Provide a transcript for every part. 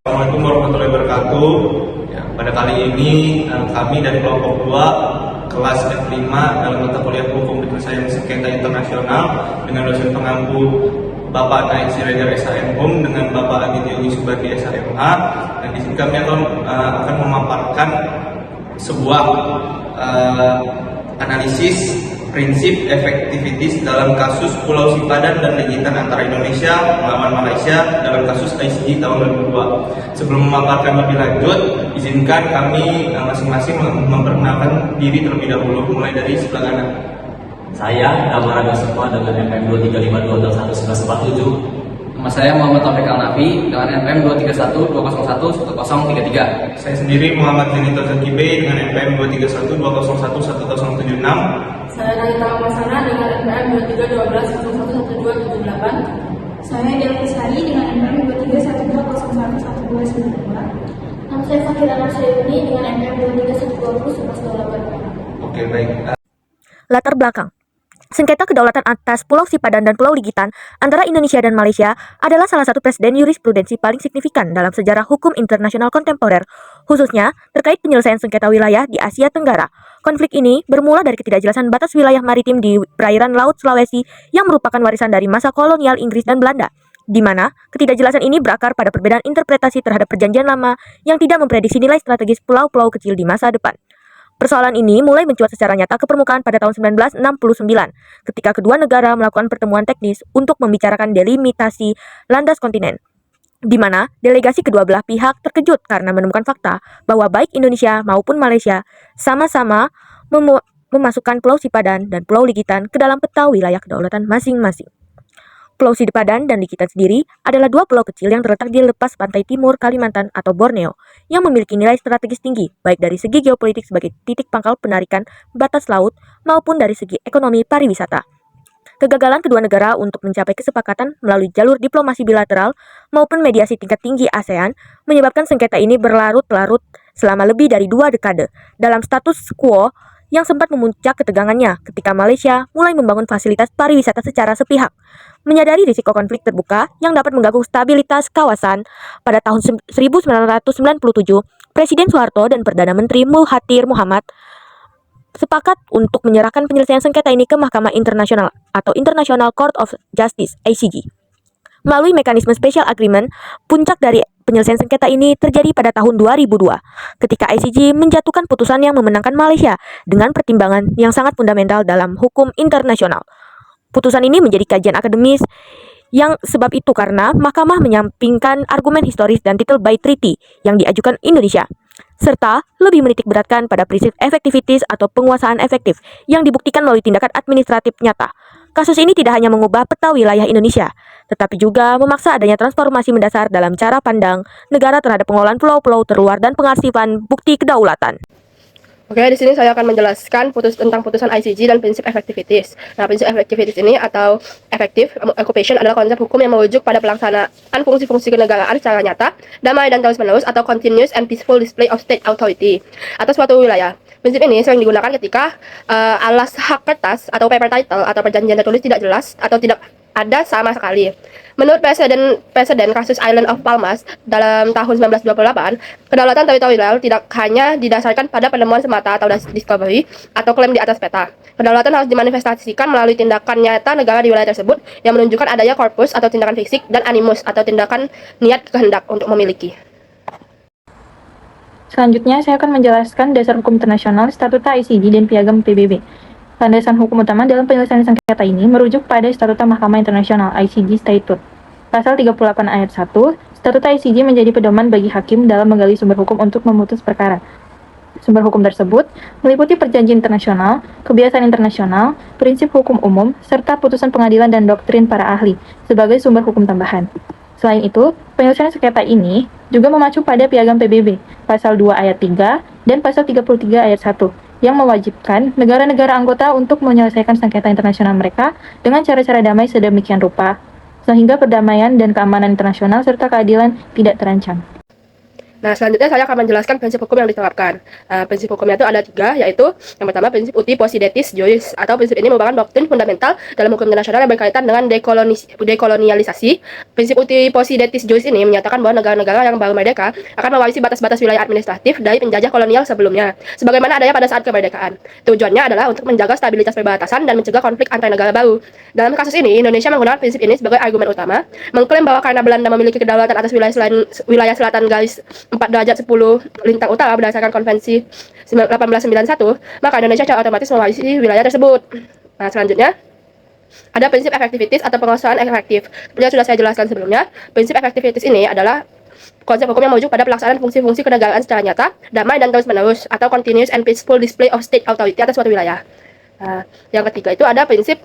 Assalamualaikum warahmatullahi wabarakatuh. Ya, pada kali ini kami dari kelompok 2 kelas F5 dalam mata kuliah Hukum Penyelesaian Sengketa Internasional dengan dosen pengampu Bapak Naik Siregar SHM dengan Bapak Aditya Yusubadi SHMH. Dan di sini kami akan memaparkan sebuah analisis prinsip efektivitas dalam kasus Pulau Sipadan dan Legitan antara Indonesia melawan Malaysia dalam kasus ICJ tahun 2002. Sebelum memaparkan lebih lanjut, izinkan kami masing-masing memperkenalkan diri terlebih dahulu, mulai dari sebelah kanan. Saya Damaraga Sukma dengan NPM 23521147. Nama saya Muhammad Taufik Al-Nafi dengan NPM 23120111033. Saya sendiri Muhammad Zenito Zakibe dengan NPM 23120111076. Saya Nagita Mamasana dengan NPM 2312011278. Saya Delvi Sari dengan NPM 2312011292. Nama saya Fakira Nasyayuni dengan NPM 2312011128. Oke, baik. Latar belakang. Sengketa kedaulatan atas Pulau Sipadan dan Pulau Legitan antara Indonesia dan Malaysia adalah salah satu presiden jurisprudensi paling signifikan dalam sejarah hukum internasional kontemporer, khususnya terkait penyelesaian sengketa wilayah di Asia Tenggara. Konflik ini bermula dari ketidakjelasan batas wilayah maritim di perairan Laut Sulawesi yang merupakan warisan dari masa kolonial Inggris dan Belanda, di mana ketidakjelasan ini berakar pada perbedaan interpretasi terhadap perjanjian lama yang tidak memprediksi nilai strategis pulau-pulau kecil di masa depan. Persoalan ini mulai mencuat secara nyata ke permukaan pada tahun 1969, ketika kedua negara melakukan pertemuan teknis untuk membicarakan delimitasi landas kontinen, di mana delegasi kedua belah pihak terkejut karena menemukan fakta bahwa baik Indonesia maupun Malaysia sama-sama memasukkan Pulau Sipadan dan Pulau Legitan ke dalam peta wilayah kedaulatan masing-masing. Pulau Sipadan dan Legitan sendiri adalah dua pulau kecil yang terletak di lepas pantai timur Kalimantan atau Borneo yang memiliki nilai strategis tinggi baik dari segi geopolitik sebagai titik pangkal penarikan batas laut maupun dari segi ekonomi pariwisata. Kegagalan kedua negara untuk mencapai kesepakatan melalui jalur diplomasi bilateral maupun mediasi tingkat tinggi ASEAN menyebabkan sengketa ini berlarut-larut selama lebih dari 2 dekade dalam status quo yang sempat memuncak ketegangannya ketika Malaysia mulai membangun fasilitas pariwisata secara sepihak. Menyadari risiko konflik terbuka yang dapat mengganggu stabilitas kawasan, pada tahun 1997, Presiden Soeharto dan Perdana Menteri Mahathir Mohamad sepakat untuk menyerahkan penyelesaian sengketa ini ke Mahkamah Internasional atau International Court of Justice (ICJ). Melalui mekanisme Special Agreement, puncak dari penyelesaian sengketa ini terjadi pada tahun 2002, ketika ICJ menjatuhkan putusan yang memenangkan Malaysia dengan pertimbangan yang sangat fundamental dalam hukum internasional. Putusan ini menjadi kajian akademis yang sebab itu karena mahkamah menyampingkan argumen historis dan title by treaty yang diajukan Indonesia, serta lebih menitik beratkan pada prinsip efektivitas atau penguasaan efektif yang dibuktikan melalui tindakan administratif nyata. Kasus ini tidak hanya mengubah peta wilayah Indonesia, tetapi juga memaksa adanya transformasi mendasar dalam cara pandang negara terhadap pengelolaan pulau-pulau terluar dan pengarsifan bukti kedaulatan. Oke, di sini saya akan menjelaskan tentang putusan ICJ dan prinsip efektivitas. Nah, prinsip efektivitas ini atau effective occupation adalah konsep hukum yang merujuk pada pelaksanaan fungsi-fungsi kenegaraan secara nyata, damai dan terus-menerus atau continuous and peaceful display of state authority atas suatu wilayah. Prinsip ini sering digunakan ketika alas hak kertas atau paper title atau perjanjian tertulis tidak jelas atau tidak ada sama sekali. Menurut presiden kasus Island of Palmas dalam tahun 1928, kedaulatan teritorial tidak hanya didasarkan pada penemuan semata atau discovery atau klaim di atas peta. Kedaulatan harus dimanifestasikan melalui tindakan nyata negara di wilayah tersebut yang menunjukkan adanya corpus atau tindakan fisik dan animus atau tindakan niat kehendak untuk memiliki. Selanjutnya, saya akan menjelaskan dasar hukum internasional, statuta ICJ, dan piagam PBB. Landasan hukum utama dalam penyelesaian sengketa ini merujuk pada Statuta Mahkamah Internasional (ICJ Statute). Pasal 38 ayat 1, Statuta ICJ menjadi pedoman bagi hakim dalam menggali sumber hukum untuk memutus perkara. Sumber hukum tersebut meliputi perjanjian internasional, kebiasaan internasional, prinsip hukum umum, serta putusan pengadilan dan doktrin para ahli sebagai sumber hukum tambahan. Selain itu, penyelesaian sengketa ini juga mengacu pada piagam PBB, Pasal 2 ayat 3 dan Pasal 33 ayat 1, yang mewajibkan negara-negara anggota untuk menyelesaikan sengketa internasional mereka dengan cara-cara damai sedemikian rupa, sehingga perdamaian dan keamanan internasional serta keadilan tidak terancam. Nah, selanjutnya saya akan menjelaskan prinsip hukum yang diterapkan. Prinsip hukumnya itu ada 3, yaitu yang pertama prinsip uti possidetis juris, atau prinsip ini merupakan doktrin fundamental dalam hukum internasional yang berkaitan dengan dekolonialisasi. Prinsip uti possidetis juris ini menyatakan bahwa negara-negara yang baru merdeka akan mewarisi batas-batas wilayah administratif dari penjajah kolonial sebelumnya, sebagaimana adanya pada saat kemerdekaan. Tujuannya adalah untuk menjaga stabilitas perbatasan dan mencegah konflik antar negara baru. Dalam kasus ini, Indonesia menggunakan prinsip ini sebagai argumen utama, mengklaim bahwa karena Belanda memiliki kedaulatan atas wilayah selatan garis 4 derajat 10 lintang utara berdasarkan konvensi 1891, maka Indonesia secara otomatis mewarisi wilayah tersebut. Nah, selanjutnya ada prinsip efektivitas atau penguasaan efektif. Seperti yang sudah saya jelaskan sebelumnya, prinsip efektivitas ini adalah konsep hukum yang merujuk pada pelaksanaan fungsi-fungsi kenegaraan secara nyata, damai dan terus-menerus, atau continuous and peaceful display of state authority atas suatu wilayah. Yang ketiga itu ada prinsip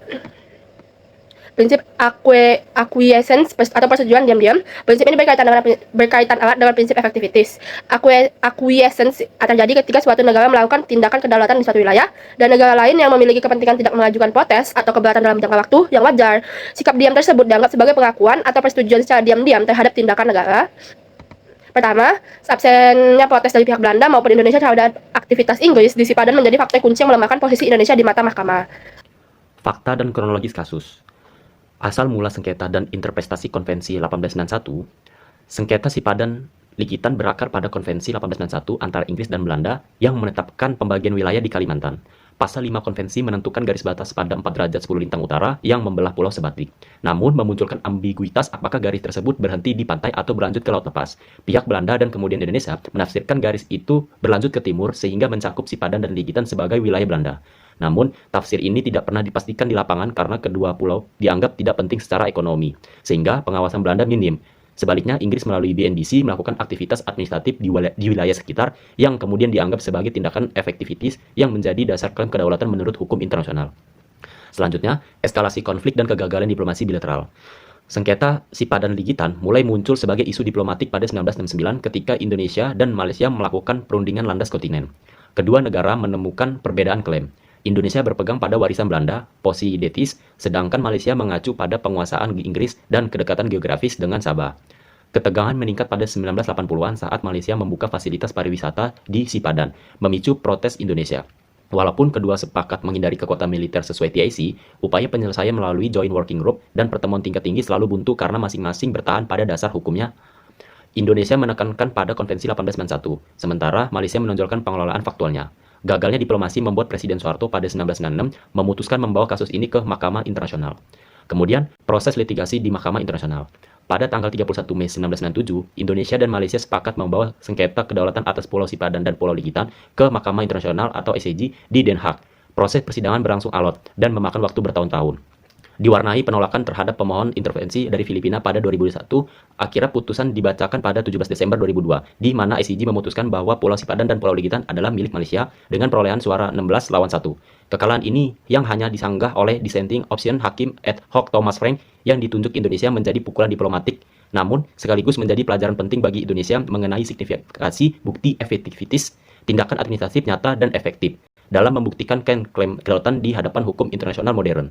acquiescence atau persetujuan diam-diam. Prinsip ini berkaitan erat dengan prinsip efektivitas. Acquiescence terjadi ketika suatu negara melakukan tindakan kedaulatan di suatu wilayah dan negara lain yang memiliki kepentingan tidak mengajukan protes atau keberatan dalam jangka waktu yang wajar. Sikap diam tersebut dianggap sebagai pengakuan atau persetujuan secara diam-diam terhadap tindakan negara. Pertama, absennya protes dari pihak Belanda maupun Indonesia terhadap aktivitas Inggris di Sipadan menjadi faktor kunci yang melemahkan posisi Indonesia di mata mahkamah. Fakta dan kronologis kasus. Asal mula sengketa dan interpretasi Konvensi 1891, sengketa Sipadan Ligitan berakar pada Konvensi 1891 antara Inggris dan Belanda yang menetapkan pembagian wilayah di Kalimantan. Pasal 5 konvensi menentukan garis batas pada 4 derajat 10 lintang utara yang membelah Pulau Sebatik. Namun memunculkan ambiguitas apakah garis tersebut berhenti di pantai atau berlanjut ke laut lepas. Pihak Belanda dan kemudian Indonesia menafsirkan garis itu berlanjut ke timur sehingga mencakup Sipadan dan Ligitan sebagai wilayah Belanda. Namun, tafsir ini tidak pernah dipastikan di lapangan karena kedua pulau dianggap tidak penting secara ekonomi, sehingga pengawasan Belanda minim. Sebaliknya, Inggris melalui BNDC melakukan aktivitas administratif di wilayah sekitar yang kemudian dianggap sebagai tindakan efektivitas yang menjadi dasar klaim kedaulatan menurut hukum internasional. Selanjutnya, eskalasi konflik dan kegagalan diplomasi bilateral. Sengketa Sipadan Ligitan mulai muncul sebagai isu diplomatik pada 1969 ketika Indonesia dan Malaysia melakukan perundingan landas kontinen. Kedua negara menemukan perbedaan klaim. Indonesia berpegang pada warisan Belanda, Possidetis, sedangkan Malaysia mengacu pada penguasaan Inggris dan kedekatan geografis dengan Sabah. Ketegangan meningkat pada 1980-an saat Malaysia membuka fasilitas pariwisata di Sipadan, memicu protes Indonesia. Walaupun kedua sepakat menghindari kekuatan militer sesuai TIC, upaya penyelesaian melalui Joint Working Group dan pertemuan tingkat tinggi selalu buntu karena masing-masing bertahan pada dasar hukumnya. Indonesia menekankan pada Konvensi 1891, sementara Malaysia menonjolkan pengelolaan faktualnya. Gagalnya diplomasi membuat Presiden Soeharto pada 1996 memutuskan membawa kasus ini ke Mahkamah Internasional. Kemudian, proses litigasi di Mahkamah Internasional. Pada tanggal 31 Mei 1997, Indonesia dan Malaysia sepakat membawa sengketa kedaulatan atas Pulau Sipadan dan Pulau Ligitan ke Mahkamah Internasional atau ICJ di Den Haag. Proses persidangan berlangsung alot dan memakan waktu bertahun-tahun. Diwarnai penolakan terhadap pemohon intervensi dari Filipina pada 2001, akhirnya putusan dibacakan pada 17 Desember 2002, di mana ICJ memutuskan bahwa Pulau Sipadan dan Pulau Ligitan adalah milik Malaysia dengan perolehan suara 16-1. Kekalahan ini yang hanya disanggah oleh dissenting opinion Hakim ad hoc Thomas Frank yang ditunjuk Indonesia menjadi pukulan diplomatik, namun sekaligus menjadi pelajaran penting bagi Indonesia mengenai signifikasi bukti efektivitas, tindakan administratif nyata dan efektif dalam membuktikan klaim kedaulatan di hadapan hukum internasional modern.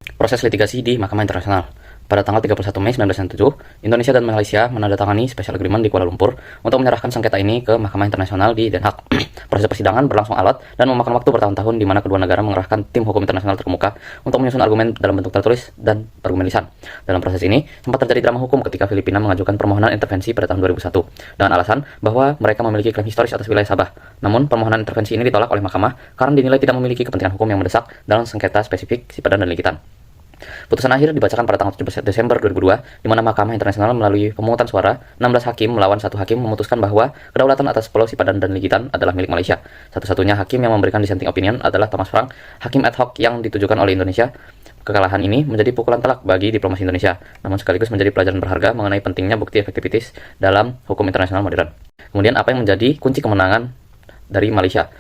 Proses litigasi di Mahkamah Internasional. Pada tanggal 31 Mei 1997, Indonesia dan Malaysia menandatangani Special Agreement di Kuala Lumpur untuk menyerahkan sengketa ini ke Mahkamah Internasional di Den Haag. Proses persidangan berlangsung alot dan memakan waktu bertahun-tahun di mana kedua negara mengerahkan tim hukum internasional terkemuka untuk menyusun argumen dalam bentuk tertulis dan argumen lisan. Dalam proses ini, sempat terjadi drama hukum ketika Filipina mengajukan permohonan intervensi pada tahun 2001 dengan alasan bahwa mereka memiliki klaim historis atas wilayah Sabah. Namun, permohonan intervensi ini ditolak oleh mahkamah karena dinilai tidak memiliki kepentingan hukum yang mendesak dalam sengketa spesifik Sipadan dan Ligitan. Putusan akhir dibacakan pada tanggal 17 Desember 2002, di mana Mahkamah Internasional melalui pemungutan suara 16 hakim melawan 1 hakim memutuskan bahwa kedaulatan atas Pulau Sipadan dan Ligitan adalah milik Malaysia. Satu-satunya hakim yang memberikan dissenting opinion adalah Thomas Frank, hakim ad hoc yang ditujukan oleh Indonesia. Kekalahan ini menjadi pukulan telak bagi diplomasi Indonesia, namun sekaligus menjadi pelajaran berharga mengenai pentingnya bukti efektivitas dalam hukum internasional modern. Kemudian, apa yang menjadi kunci kemenangan dari Malaysia?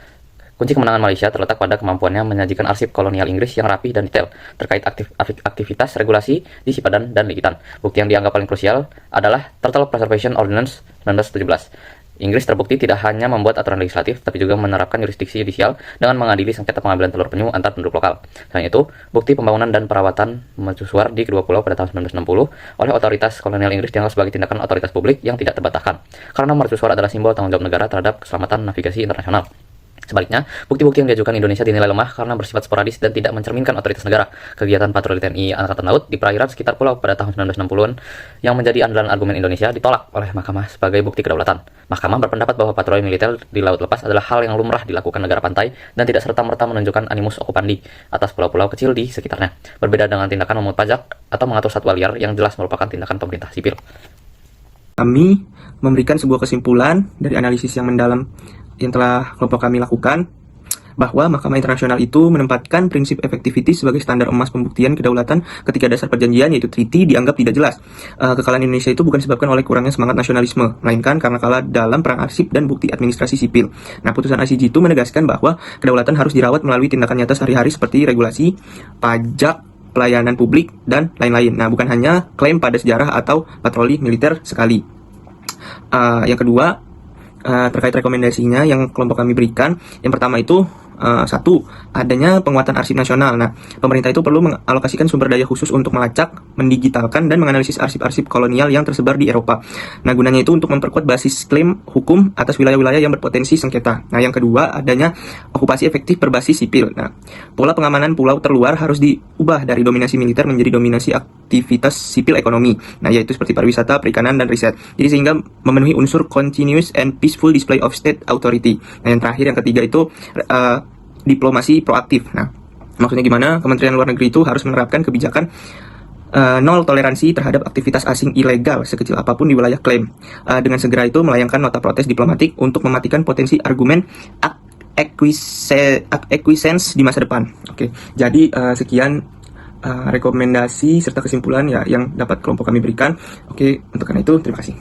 Kunci kemenangan Malaysia terletak pada kemampuannya menyajikan arsip kolonial Inggris yang rapi dan detail terkait aktivitas regulasi di Sipadan dan Ligitan. Bukti yang dianggap paling krusial adalah Turtle Preservation Ordinance 1917 Inggris terbukti tidak hanya membuat aturan legislatif, tapi juga menerapkan yurisdiksi yudisial dengan mengadili sengketa pengambilan telur penyu antar penduduk lokal. Selain itu, bukti pembangunan dan perawatan mercusuar di kedua pulau pada tahun 1960 oleh otoritas kolonial Inggris dianggap sebagai tindakan otoritas publik yang tidak terbantahkan, karena mercusuar adalah simbol tanggung jawab negara terhadap keselamatan navigasi internasional. Sebaliknya, bukti-bukti yang diajukan Indonesia dinilai lemah karena bersifat sporadis dan tidak mencerminkan otoritas negara. Kegiatan patroli TNI Angkatan Laut di perairan sekitar pulau pada tahun 1960-an yang menjadi andalan argumen Indonesia ditolak oleh Mahkamah sebagai bukti kedaulatan. Mahkamah berpendapat bahwa patroli militer di laut lepas adalah hal yang lumrah dilakukan negara pantai dan tidak serta-merta menunjukkan animus okupandi atas pulau-pulau kecil di sekitarnya. Berbeda dengan tindakan memungut pajak atau mengatur satwa liar yang jelas merupakan tindakan pemerintah sipil. Kami memberikan sebuah kesimpulan dari analisis yang mendalam yang telah kelompok kami lakukan, bahwa Mahkamah Internasional itu menempatkan prinsip efektiviti sebagai standar emas pembuktian kedaulatan ketika dasar perjanjian yaitu treaty dianggap tidak jelas. Kekalahan Indonesia itu bukan disebabkan oleh kurangnya semangat nasionalisme, melainkan karena kalah dalam perang arsip dan bukti administrasi sipil. Nah, putusan ICJ itu menegaskan bahwa kedaulatan harus dirawat melalui tindakan nyata sehari-hari seperti regulasi, pajak, pelayanan publik, dan lain-lain. Nah, bukan hanya klaim pada sejarah atau patroli militer sekali. Yang kedua, terkait rekomendasinya yang kelompok kami berikan, yang pertama itu satu, adanya penguatan arsip nasional. Nah, pemerintah itu perlu mengalokasikan sumber daya khusus untuk melacak, mendigitalkan, dan menganalisis arsip-arsip kolonial yang tersebar di Eropa. Nah, gunanya itu untuk memperkuat basis klaim hukum atas wilayah-wilayah yang berpotensi sengketa. Nah, yang kedua, adanya okupasi efektif berbasis sipil. Nah, pola pengamanan pulau terluar harus diubah dari dominasi militer menjadi dominasi aktivitas sipil ekonomi. Nah, yaitu seperti pariwisata, perikanan, dan riset. Jadi sehingga memenuhi unsur continuous and peaceful display of state authority. Nah, yang terakhir, yang ketiga itu diplomasi proaktif. Nah, maksudnya gimana? Kementerian Luar Negeri itu harus menerapkan kebijakan nol toleransi terhadap aktivitas asing ilegal sekecil apapun di wilayah klaim. Dengan segera itu melayangkan nota protes diplomatik untuk mematikan potensi argumen acquiescence di masa depan. Oke, jadi sekian rekomendasi serta kesimpulan ya yang dapat kelompok kami berikan. Oke, untuk karena itu terima kasih.